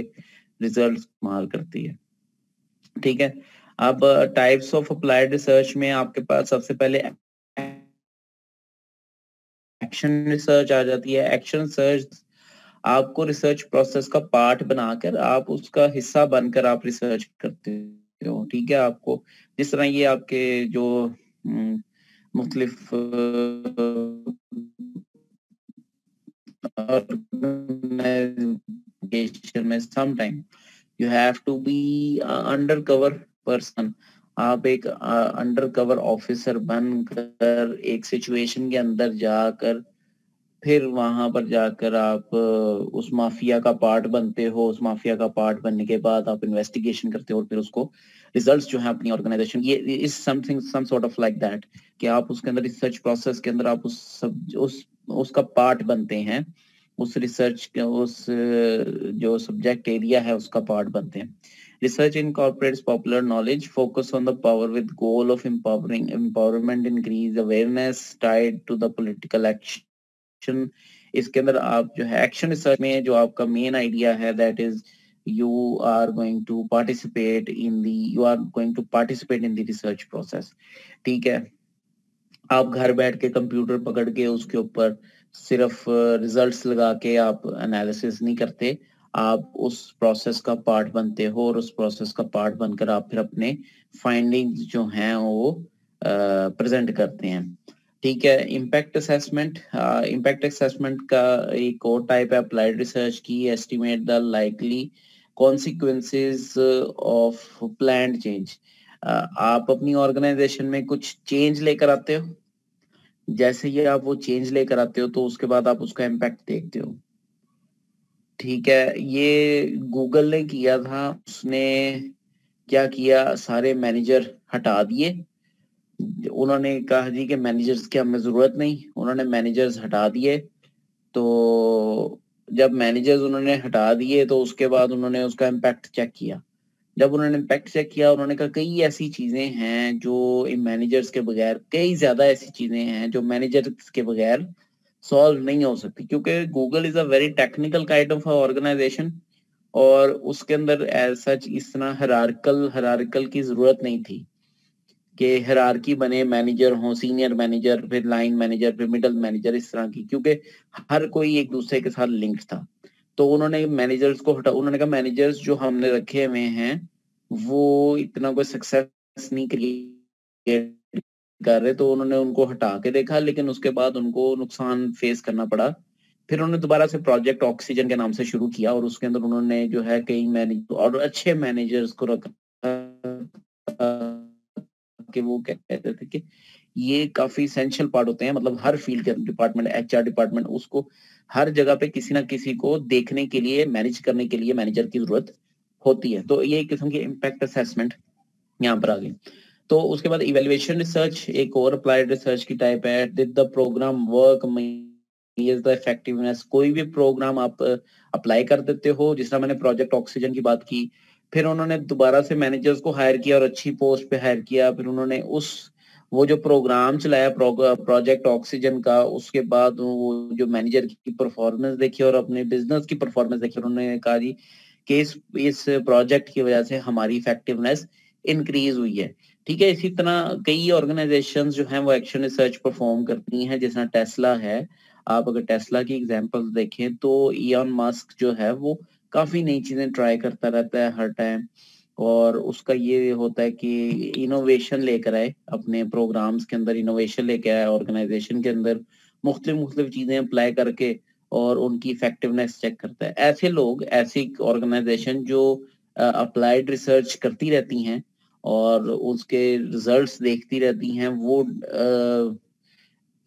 रिजल्ट इस्तेमाल करती है, ठीक है। अब टाइप्स ऑफ अप्लाइड रिसर्च में आपके पास सबसे पहले एक्शन रिसर्च आ जाती है। एक्शन रिसर्च आपको रिसर्च प्रोसेस का पार्ट बनाकर, आप उसका हिस्सा बनकर आप रिसर्च करते हो, ठीक है। आपको जिस तरह ये आपके जो मुख्तलिफ में sometime you have to be under cover person, आप एक अंडर कवर ऑफिसर बनकर एक सिचुएशन के अंदर जाकर फिर वहां पर जाकर आप उस माफिया का पार्ट बनते हो। उस माफिया का पार्ट बनने के बाद आप इन्वेस्टिगेशन करते हो और फिर उसको रिजल्ट्स जो है अपनी ऑर्गेनाइजेशन, ये is something some sort of like that, कि आप उसके अंदर रिसर्च प्रोसेस के अंदर आप उसका पार्ट बनते हैं, उस रिसर्च के उस जो सब्जेक्ट एरिया है उसका पार्ट बनते हैं। Research incorporates popular knowledge, focus on the power with goal of empowerment, increase awareness tied to the political action. इसके अंदर आप जो है एक्शन रिसर्च में जो आपका मेन आइडिया है, that is you are going to participate in the research process, ठीक है। आप घर बैठ के कंप्यूटर पकड़ के उसके ऊपर सिर्फ रिजल्ट्स लगा के आप एनालिसिस नहीं करते, आप उस प्रोसेस का पार्ट बनते हो, और उस प्रोसेस का पार्ट बनकर आप फिर अपने फाइंडिंग्स जो हैं वो प्रेजेंट करते हैं, ठीक है। इम्पैक्ट असेसमेंट, इम्पैक्ट असेसमेंट का एक और टाइप है अप्लाइड रिसर्च की, estimate the likely consequences of planned change. आप अपनी ऑर्गेनाइजेशन में कुछ चेंज लेकर आते हो, जैसे ही आप वो चेंज लेकर आते हो तो उसके बाद आप उसका इम्पैक्ट देखते हो, ठीक है। ये गूगल ने किया था, उसने क्या किया, सारे मैनेजर हटा दिए, उन्होंने कहा जी कि मैनेजर्स की हमें जरूरत नहीं, उन्होंने मैनेजर्स हटा दिए। तो जब मैनेजर्स उन्होंने हटा दिए तो उसके बाद उन्होंने उसका इम्पैक्ट चेक किया। जब उन्होंने इम्पैक्ट चेक किया, उन्होंने कहा कई ऐसी चीजें हैं जो मैनेजर्स के बगैर, कई ज्यादा ऐसी चीजें हैं जो मैनेजर्स के बगैर सॉल्व नहीं हो सकती, क्योंकि Google is a very technical kind of organization, और उसके अंदर एज सच इतना हरारकल की जरूरत नहीं थी कि हिरारकी बने, मैनेजर हो, सीनियर मैनेजर, फिर लाइन मैनेजर, फिर मिडल मैनेजर, इस तरह की, क्योंकि हर कोई एक दूसरे के साथ लिंक्ड था। तो उन्होंने मैनेजर्स को हटा, उन्होंने कहा मैनेजर्स जो हमने रखे हुए हैं वो इतना कोई सक्सेस नहीं क्रिएट कर रहे, तो उन्होंने उनको हटा के देखा, लेकिन उसके बाद उनको नुकसान फेस करना पड़ा। फिर उन्होंने दोबारा से प्रोजेक्ट ऑक्सीजन के नाम से शुरू किया, और उसके अंदर उन्होंने जो है कई मैनेजर और अच्छे मैनेजर्स को रखा कि वो कहते थे कि ये काफी इसेंशियल पार्ट होते हैं, मतलब हर फील्ड के डिपार्टमेंट, एचआर डिपार्टमेंट, उसको हर जगह पे किसी ना किसी को देखने के लिए, मैनेज करने के लिए मैनेजर की जरूरत होती है। तो ये एक किस्म की इम्पैक्ट असेसमेंट यहाँ पर आ गई। तो उसके बाद इवेल्युएशन रिसर्च एक और अप्लाइड रिसर्च की टाइप है। Did the program work, is the effectiveness. कोई भी प्रोग्राम आप अप्लाई कर देते हो, जिस तरह मैंने प्रोजेक्ट ऑक्सीजन की बात की, फिर उन्होंने दोबारा से मैनेजर्स को हायर किया और अच्छी पोस्ट पे हायर किया, फिर उन्होंने वो जो प्रोग्राम चलाया प्रोजेक्ट ऑक्सीजन का, उसके बाद वो जो मैनेजर की परफॉर्मेंस देखी और अपने बिजनेस की परफॉर्मेंस देखी, उन्होंने कहा जी कि इस प्रोजेक्ट की वजह से हमारी इफेक्टिवनेस इंक्रीज हुई है। ठीक है, इसी तरह कई ऑर्गेनाइजेशंस जो हैं वो एक्शन रिसर्च परफॉर्म करती हैं, जैसा टेस्ला है। आप अगर टेस्ला की एग्जांपल्स देखें तो इलॉन मस्क जो है वो काफी नई चीजें ट्राई करता रहता है हर टाइम, और उसका ये होता है कि इनोवेशन लेकर आए अपने प्रोग्राम्स के अंदर, इनोवेशन लेकर आए ऑर्गेनाइजेशन के अंदर, मुख्तलिफ चीजें अप्लाई करके और उनकी इफेक्टिवनेस चेक करता है। ऐसे लोग, ऐसी ऑर्गेनाइजेशन जो अप्लाइड रिसर्च करती रहती हैं और उसके रिजल्ट्स देखती रहती हैं, वो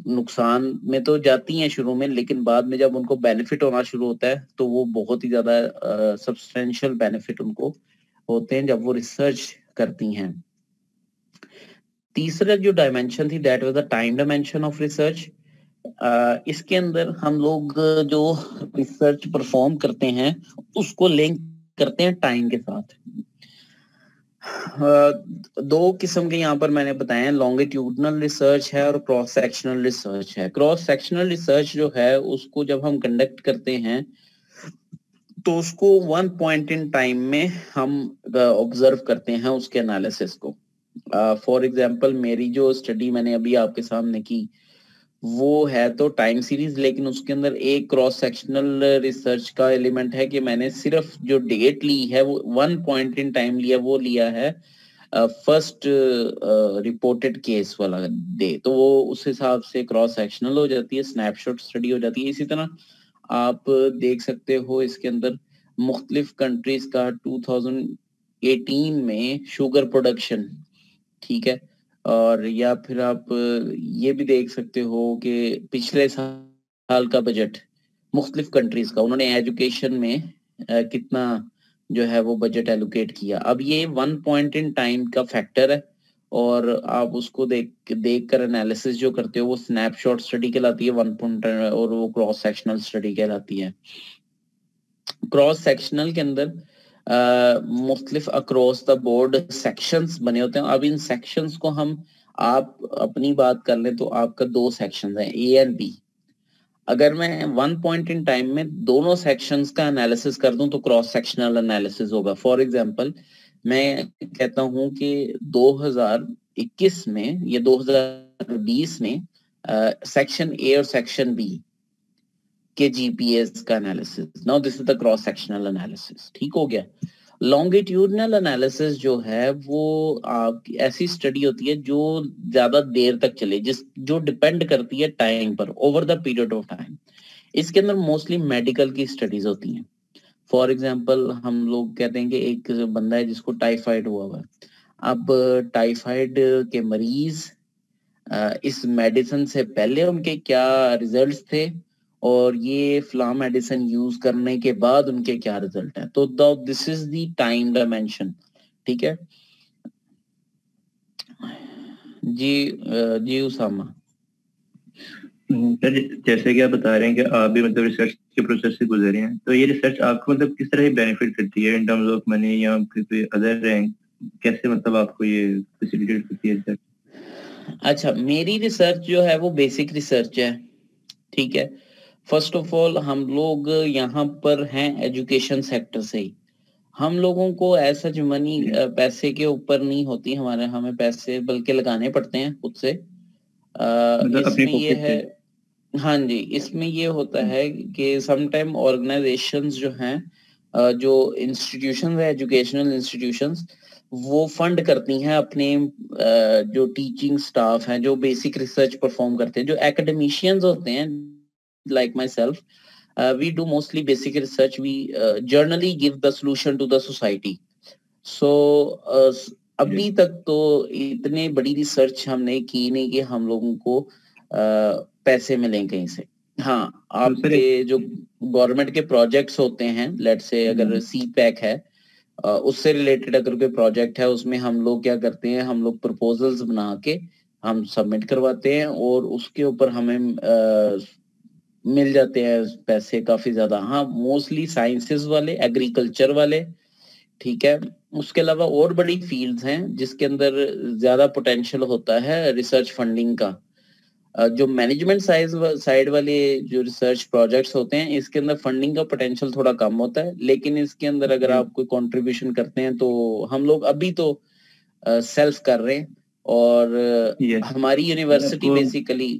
नुकसान में तो जाती हैं शुरू में, लेकिन बाद में जब उनको बेनिफिट होना शुरू होता है तो वो बहुत ही ज्यादा सब्सटेंशियल बेनिफिट उनको होते हैं जब वो रिसर्च करती हैं। तीसरा जो डायमेंशन थी, that was the time dimension of research. इसके अंदर हम लोग जो रिसर्च परफॉर्म करते हैं उसको लिंक करते हैं टाइम के साथ। दो किस्म के यहाँ पर मैंने बताए हैं, लॉन्गिट्यूडनल रिसर्च है और क्रॉस सेक्शनल रिसर्च है। क्रॉस सेक्शनल रिसर्च जो है उसको जब हम कंडक्ट करते हैं तो उसको वन पॉइंट इन टाइम में हम ऑब्जर्व करते हैं उसके एनालिसिस को। फॉर एग्जांपल मेरी जो स्टडी मैंने अभी आपके सामने की वो है तो टाइम सीरीज, लेकिन उसके अंदर एक क्रॉस सेक्शनल रिसर्च का एलिमेंट है कि मैंने सिर्फ जो डेट ली है वो वन पॉइंट इन टाइम लिया, वो लिया है फर्स्ट रिपोर्टेड केस वाला डे, तो वो उस हिसाब से क्रॉस सेक्शनल हो जाती है, स्नैपशॉट स्टडी हो जाती है। इसी तरह आप देख सकते हो इसके अंदर मुख्तलिफ कंट्रीज का 2018 में शुगर प्रोडक्शन, ठीक है, और या फिर आप ये भी देख सकते हो कि पिछले साल का बजट मुख्तलिफ कंट्रीज का, उन्होंने एजुकेशन में कितना जो है वो बजट एलोकेट किया। अब ये वन पॉइंट इन टाइम का फैक्टर है और आप उसको देख कर एनालिसिस जो करते हो वो स्नैपशॉट स्टडी कहलाती है, वन पॉइंट, और वो क्रॉस सेक्शनल स्टडी कहलाती है। क्रॉस सेक्शनल के अंदर मुख्तलिफ अक्रॉस द बोर्ड सेक्शंस बने होते हैं। अब इन सेक्शंस को हम, आप अपनी बात कर लें तो आपका दो सेक्शंस हैं, ए एंड बी। अगर मैं वन पॉइंट इन टाइम में दोनों सेक्शंस का एनालिसिस कर दूं तो क्रॉस सेक्शनल एनालिसिस होगा। फॉर एग्जांपल मैं कहता हूं कि 2021 में या 2020 में सेक्शन ए और सेक्शन बी के जीपीएस का analysis, now this is the cross sectional analysis. ठीक हो गया। लॉन्गिट्यूडनल एनालिसिस जो है वो आपकी ऐसी स्टडी होती है जो ज्यादा देर तक चले, जो डिपेंड करती है टाइम पर, over the period of time. इसके अंदर मोस्टली मेडिकल की स्टडीज होती हैं। फॉर एग्जांपल हम लोग कहते हैं कि एक बंदा है जिसको टाइफाइड हुआ हुआ है। अब टाइफाइड के मरीज इस मेडिसिन से पहले उनके क्या रिजल्ट्स थे और ये फ्ला मेडिसिन यूज करने के बाद उनके क्या रिजल्ट है, तो this is the time dimension. ठीक है जी। जी उसामा, जैसे कि आप बता रहे हैं कि आप भी मतलब रिसर्च के प्रोसेस से गुजरे हैं, तो ये रिसर्च आपको मतलब किस तरह बेनिफिट करती है इन टर्म्स ऑफ मनी या कोई अदर रैंक, कैसे मतलब आपको ये फैसिलिटेट करती है रिसर्च? अच्छा, मेरी रिसर्च जो है वो बेसिक रिसर्च है। ठीक है, फर्स्ट ऑफ ऑल हम लोग यहाँ पर हैं एजुकेशन सेक्टर से ही। हम लोगों को ऐसा जो मनी पैसे के ऊपर नहीं होती हमारे, हमें पैसे बल्कि लगाने पड़ते हैं खुद से। मतलब अपनी इसमें ये पॉकेट है, से? हाँ जी, इसमें ये होता है कि समटाइम ऑर्गेनाइजेशंस जो हैं, जो इंस्टीट्यूशन है, एजुकेशनल इंस्टीट्यूशंस, वो फंड करती हैं अपने जो टीचिंग स्टाफ हैं जो बेसिक रिसर्च परफॉर्म करते हैं, जो एकेडमिशियंस होते हैं like myself. We do mostly basic research. We generally give the solution to the society. So अभी तक तो इतने बड़ी रिसर्च हमने की नहीं कि हम लोगों को पैसे मिलें कहीं से। हाँ, आपके जो गवर्नमेंट के प्रोजेक्ट्स होते हैं, लेट्स से अगर सी पैक है, उससे रिलेटेड अगर कोई प्रोजेक्ट है, उसमें हम लोग क्या करते हैं, हम लोग प्रपोजल्स बना के हम सबमिट करवाते हैं और उसके ऊपर हमें मिल जाते हैं पैसे काफी ज्यादा। हाँ, मोस्टली साइंसेस वाले, एग्रीकल्चर वाले, ठीक है, उसके अलावा और बड़ी फील्ड्स हैं जिसके अंदर ज्यादा पोटेंशियल होता है रिसर्च फंडिंग का। जो मैनेजमेंट साइड वाले जो रिसर्च प्रोजेक्ट्स होते हैं इसके अंदर फंडिंग का पोटेंशियल थोड़ा कम होता है, लेकिन इसके अंदर अगर आप कोई कंट्रीब्यूशन करते हैं तो हम लोग अभी तो सेल्फ कर रहे हैं और हमारी यूनिवर्सिटी बेसिकली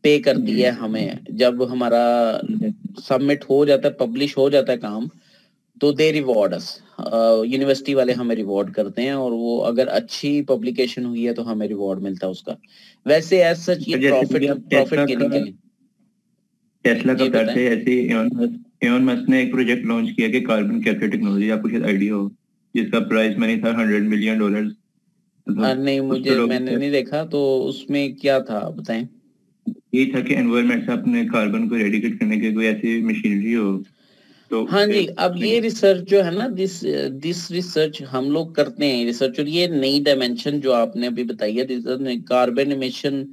पे करती है हमें। जब हमारा सबमिट हो जाता है, पब्लिश हो जाता है काम, तो दे रिवॉर्ड अस, यूनिवर्सिटी वाले हमें रिवॉर्ड करते हैं और वो अगर अच्छी पब्लिकेशन हुई है तो हमें रिवॉर्ड मिलता है उसका। वैसे एज सच ये प्रॉफिट गेनिंग के लिए टेस्ला का करते हैं, ऐसे एलन मस्क ने एक प्रोजेक्ट लॉन्च किया कि कार्बन कैप्चर टेक्नोलॉजी, आपको शायद आइडिया हो, जिसका प्राइस मनी था $100 मिलियन। नहीं मुझे, मैंने नहीं देखा, तो उसमें क्या था बताएं। ये था कि एनवायरनमेंट से अपने कार्बन को रेडिकेट करने की कोई ऐसी मशीनरी हो तो। हाँ जी, अब ये रिसर्च जो है ना, दिस रिसर्च हम लोग करते हैं रिसर्च, और ये नई डायमेंशन जो आपने अभी बताई है, कार्बन एमिशन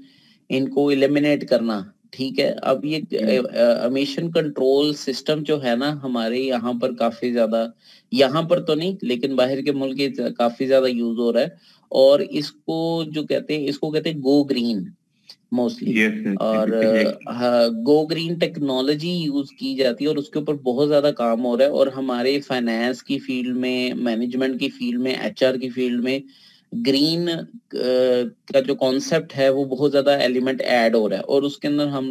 इनको एलिमिनेट करना, ठीक है। अब ये एमिशन कंट्रोल सिस्टम जो है ना हमारे यहाँ पर काफी ज्यादा, यहाँ पर तो नहीं लेकिन बाहर के मुल्क काफी ज्यादा यूज हो रहा है, और इसको जो कहते हैं, इसको कहते हैं गो ग्रीन मोस्टली। और गो ग्रीन टेक्नोलॉजी यूज की जाती है और उसके ऊपर बहुत ज्यादा काम हो रहा है, और हमारे फाइनेंस की फील्ड में, मैनेजमेंट की फील्ड में, एचआर की फील्ड में ग्रीन का जो कॉन्सेप्ट है वो बहुत ज्यादा एलिमेंट ऐड हो रहा है, और उसके अंदर हम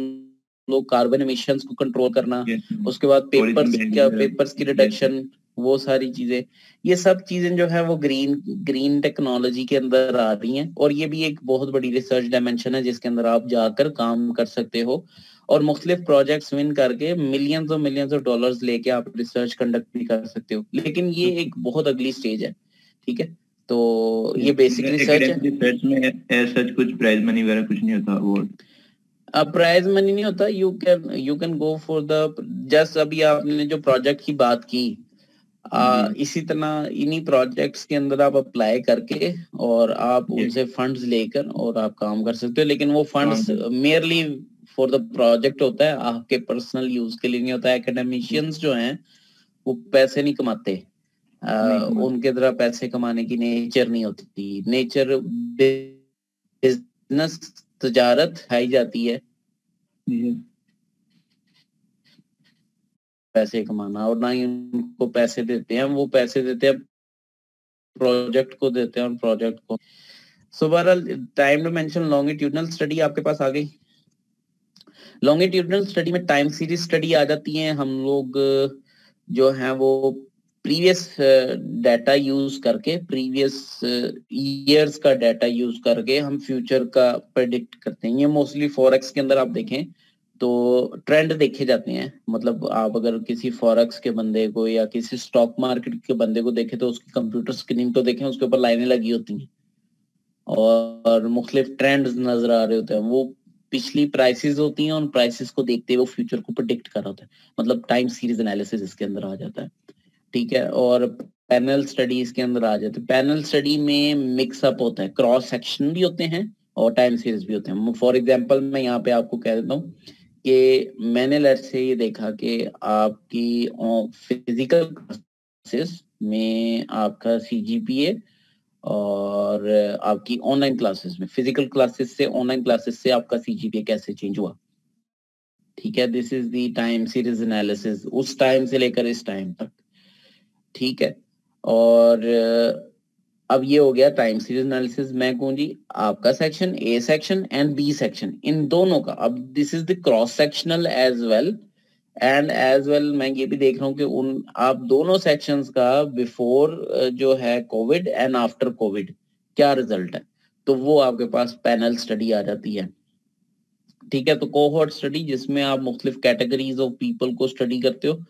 लोग कार्बन एमिशंस को कंट्रोल करना, उसके बाद पेपर्स की रिडक्शन, वो सारी चीजें, ये सब चीजें जो है वो ग्रीन टेक्नोलॉजी के अंदर आ रही हैं। और ये भी एक बहुत बड़ी रिसर्च डायमेंशन है जिसके अंदर आप जाकर काम कर सकते हो और मुख्तलिफ प्रोजेक्ट्स विन करके मिलियंस ऑफ डॉलर्स लेके आप रिसर्च कंडक्ट भी कर सकते हो। लेकिन ये एक बहुत अगली स्टेज है, ठीक है। तो ये बेसिक रिसर्च है। रिसर्च में सच कुछ प्राइज मनी वगैरह कुछ नहीं होता, वो प्राइज मनी नहीं होता। You can go for the just, अभी आपने जो प्रोजेक्ट की बात की, इसी तरह इन्हीं प्रोजेक्ट्स के अंदर आप अप्लाई करके और आप उनसे फंड्स लेकर और आप काम कर सकते हो, लेकिन वो funds merely for the project होता है, आपके पर्सनल यूज के लिए नहीं होता है। एकेडमिशियंस जो हैं वो पैसे नहीं कमाते, उनके तरह पैसे कमाने की नेचर नहीं होती। नेचर बिजनेस, तजारत खाई जाती है, पैसे कमाना, और ना ही उनको पैसे देते हैं, वो पैसे देते हैं प्रोजेक्ट को, देते हैं और प्रोजेक्ट को। सो बहरहाल टाइम डायमेंशन लॉन्गिट्यूडनल स्टडी आपके पास आ गई। लॉन्गिट्यूडनल स्टडी में टाइम सीरीज स्टडी आ जाती है। हम लोग जो है वो प्रीवियस डाटा यूज करके, प्रीवियस ईयर्स का डाटा यूज करके हम फ्यूचर का प्रेडिक्ट करते हैं। ये मोस्टली फॉरेक्स के अंदर आप देखें तो ट्रेंड देखे जाते हैं। मतलब आप अगर किसी फॉरेक्स के बंदे को या किसी स्टॉक मार्केट के बंदे को देखें तो उसकी कंप्यूटर स्क्रीन तो देखें, उसके ऊपर लाइनें लगी होती हैं और मुख्तलिफ ट्रेंड्स नजर आ रहे होते हैं। वो पिछली प्राइसेस होती हैं, उन प्राइसेस को देखते हुए वो फ्यूचर को प्रेडिक्ट कर रहा होता है। मतलब टाइम सीरीज एनालिसिस इसके अंदर आ जाता है, ठीक है। और पैनल स्टडी इसके अंदर आ जाते हैं। पैनल स्टडी में मिक्सअप होता है, क्रॉस सेक्शन भी होते हैं और टाइम सीरीज भी होते हैं। फॉर एग्जाम्पल मैं यहाँ पे आपको कह देता हूँ कि मैंने लेट्स से ये देखा कि आपकी फिजिकल क्लासेस में आपका CGPA और आपकी ऑनलाइन क्लासेस में, फिजिकल क्लासेस से ऑनलाइन क्लासेस से आपका CGPA कैसे चेंज हुआ, ठीक है। This is the time series analysis, उस टाइम से लेकर इस टाइम तक, ठीक है। और अब ये हो गया टाइम सीरीज एनालिसिस। मैं कहूँ जी आपका section A section and B section, इन दोनों का, अब this is the cross sectional as well and as well मैं ये भी देख रहा हूँ कि उन आप दोनों सेक्शंस का बिफोर जो है कोविड एंड आफ्टर कोविड क्या रिजल्ट है, तो वो आपके पास पैनल स्टडी आ जाती है, ठीक है। तो कोहोर्ट स्टडी जिसमें आप मुख्तलिफ कैटेगरीज ऑफ पीपल को स्टडी करते हो,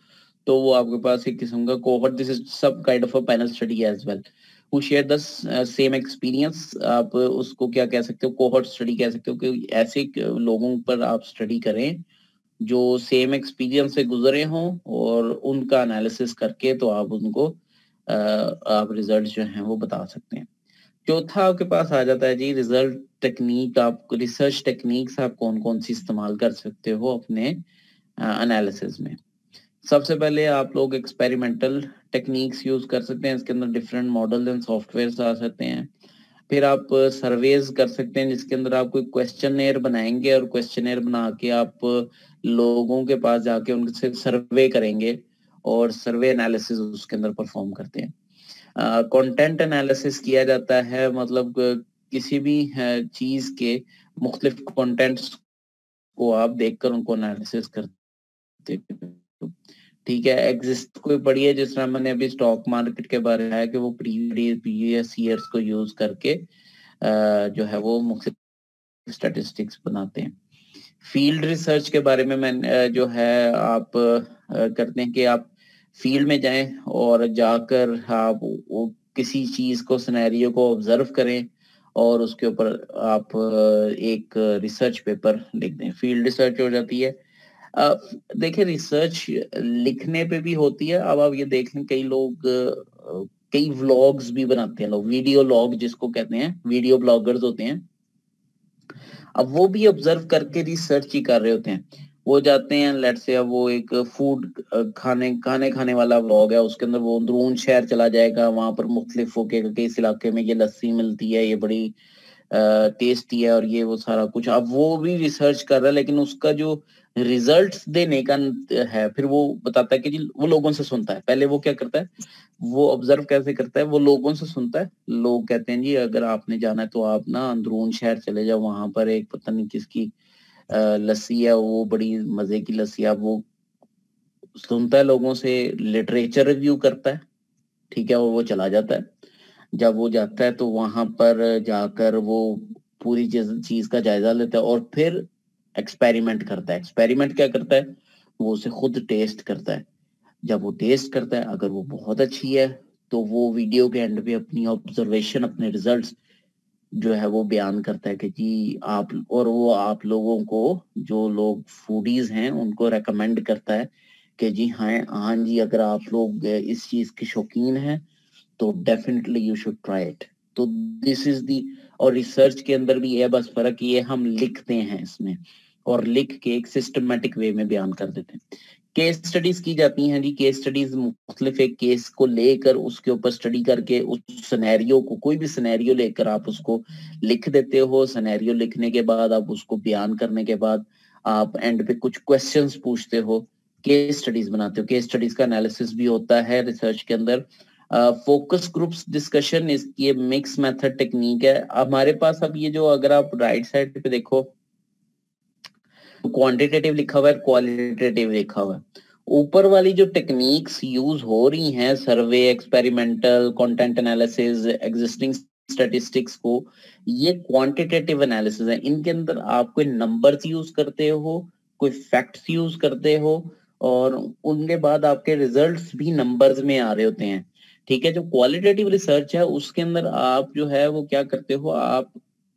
तो वो आपके पास एक किस्म का cohort, this is some kind of a panel study as well who share the same experience। आप उसको क्या कह सकते हो, कोहोर्ट स्टडी कह सकते हो कि ऐसे लोगों पर आप स्टडी करें जो सेम एक्सपीरियंस से गुजरे हों और उनका एनालिसिस करके तो आप उनको आप रिजल्ट जो हैं वो बता सकते हैं। चौथा आपके पास आ जाता है जी रिजल्ट टेक्निक। आप रिसर्च टेक्निक्स आप कौन कौन सी इस्तेमाल कर सकते हो अपने एनालिसिस में। सबसे पहले आप लोग एक्सपेरिमेंटल टेक्निक्स यूज कर सकते हैं, इसके अंदर डिफरेंट मॉडल एंड सॉफ्टवेयर आ सकते हैं। फिर आप सर्वेज कर सकते हैं जिसके अंदर आप कोई क्वेश्चनएयर बनाएंगे और क्वेश्चनएयर बना के आप लोगों के पास जाके उनसे सर्वे करेंगे और सर्वे एनालिसिस उसके अंदर परफॉर्म करते हैं। कंटेंट एनालिसिस किया जाता है, मतलब किसी भी चीज के मुख्तलिफ कंटेंट्स को आप देखकर उनको एनालिसिस करते हैं। ठीक है, एग्जिस्ट कोई बड़ी है, जिस तरह मैंने अभी स्टॉक मार्केट के बारे में है कि वो प्रीवियस ईयर्स को यूज करके जो है वो मुख्तलिफ स्टैटिस्टिक्स बनाते हैं। फील्ड रिसर्च के बारे में मैं जो है आप करते हैं कि आप फील्ड में जाएं और जाकर आप वो किसी चीज को, सिनेरियो को ऑब्जर्व करें और उसके ऊपर आप एक रिसर्च पेपर लिख दें। फील्ड रिसर्च हो जाती है। देखिए, रिसर्च लिखने पे भी होती है। अब आप ये देख लें, कई लोग कई व्लॉग्स भी बनाते हैं, लोग वीडियो लॉग जिसको कहते हैं, वीडियो ब्लॉगर्स होते हैं। अब वो भी ऑब्जर्व करके रिसर्च ही कर रहे होते हैं। वो जाते हैं, लेट्स से अब वो एक फूड खाने वाला व्लॉग है, उसके अंदर वो अंदरून शहर चला जाएगा, वहां पर मुख्तलिफ होके कि इस इलाके में ये लस्सी मिलती है, ये बड़ी टेस्टी है और ये वो सारा कुछ। अब वो भी रिसर्च कर रहा है, लेकिन उसका जो रिजल्ट्स देने का है, फिर वो बताता है कि जी वो लोगों से सुनता है। पहले वो क्या करता है, वो ऑब्जर्व कैसे करता है, वो लोगों से सुनता है। लोग कहते हैं जी अगर आपने जाना है तो आप ना अंदरून शहर चले जाओ, वहां पर एक पता नहीं किसकी लस्सी है, वो बड़ी मजे की लस्सी है। वो सुनता है लोगों से, लिटरेचर रिव्यू करता है, ठीक है, और वो चला जाता है। जब वो जाता है तो वहां पर जाकर वो पूरी चीज का जायजा लेता है और फिर एक्सपेरिमेंट करता है। एक्सपेरिमेंट क्या करता है, वो उसे खुद टेस्ट करता है। जब वो टेस्ट करता है, अगर वो बहुत अच्छी है तो वो वीडियो के एंड पे अपनी ऑब्जर्वेशन, अपने रिजल्ट्स जो है वो बयान करता है कि जी आप, और वो आप लोगों को, जो लोग फूडीज हैं उनको रेकमेंड करता है कि जी हाँ जी, अगर आप लोग इस चीज के शौकीन हैं तो definitely you should try it. तो दिस इज दी, और रिसर्च के अंदर भी है, बस फर्क ये हम लिखते हैं इसमें, और लिख के एक सिस्टमेटिक वे में बयान कर देते हैं। केस स्टडीज की जाती हैं जी। केस स्टडीज मुख्तलिफ एक केस को लेकर उसके ऊपर स्टडी करके उस सिनेरियो को, कोई भी सिनेरियो लेकर आप उसको लिख देते हो। सिनेरियो लिखने के बाद आप उसको बयान करने के बाद आप एंड पे कुछ क्वेश्चंस पूछते हो, केस स्टडीज बनाते हो। केस स्टडीज का एनालिसिस भी होता है रिसर्च के अंदर। फोकस ग्रुप्स डिस्कशन, ये मिक्स मेथड टेक्निक है हमारे पास। अब ये जो, अगर आप राइट साइड पे देखो, क्वांटिटेटिव लिखा हुआ है, क्वालिटेटिव लिखा हुआ है। ऊपर वाली जो टेक्निक्स यूज हो रही हैं, survey, experimental, content analysis, existing statistics को, ये क्वांटिटेटिव एनालिसिस है। इनके अंदर आप कोई नंबर्स यूज करते हो, कोई फैक्ट्स यूज करते हो, और उनके बाद आपके रिजल्ट्स भी नंबर्स में आ रहे होते हैं। ठीक है, जो क्वालिटेटिव रिसर्च है उसके अंदर आप जो है वो क्या करते हो, आप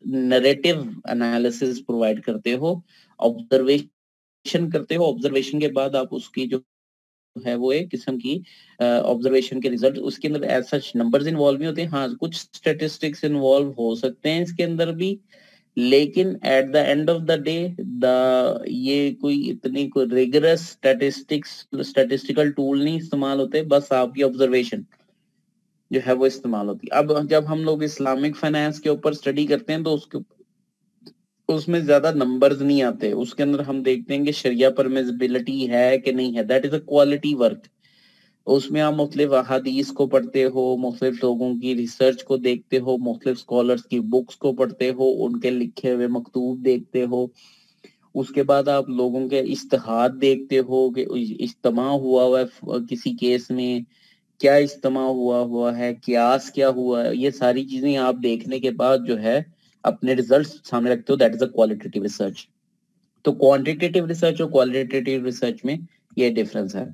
नरेटिव एनालिसिस प्रोवाइड करते हो, ऑब्जर्वेशन करते हो। ऑब्जर्वेशन के बाद आप उसकी जो है वो एक किस्म की ऑब्जर्वेशन के रिजल्ट, उसके अंदर एज सच नंबर्स इन्वॉल्व नहीं होते। हाँ, कुछ स्टैटिस्टिक्स इन्वॉल्व हो सकते हैं इसके अंदर भी, लेकिन at the end of the day ये कोई इतनी कोई रिगरस स्टैटिस्टिकल टूल नहीं इस्तेमाल होते, बस आपकी ऑब्जर्वेशन जो है वो इस्तेमाल होती है। अब जब हम लोग इस्लामिक फाइनेंस के ऊपर स्टडी करते हैं तो उसमें ज्यादा नंबर्स नहीं आते। उसके अंदर हम देखते हैं कि शरिया परमिसिबिलिटी है कि नहीं है, that is a quality work. उसमें आप मुख्तलिफ अहादीस को पढ़ते हो, मुख्तलिफ लोगों की रिसर्च को देखते हो, मुख्तलिफ स्कॉलर्स की बुक्स को पढ़ते हो, उनके लिखे हुए मकतूब देखते हो। उसके बाद आप लोगों के इज्तिहाद देखते हो कि इज्तिमा हुआ है किसी केस में, क्या इज्तिमा हुआ है, कियास क्या हुआ है, ये सारी चीजें आप देखने के बाद जो है अपने रिजल्ट्स सामने रखते हो। That is a qualitative research. तो क्वांटिटेटिव रिसर्च और क्वालिटेटिव रिसर्च में ये डिफरेंस है।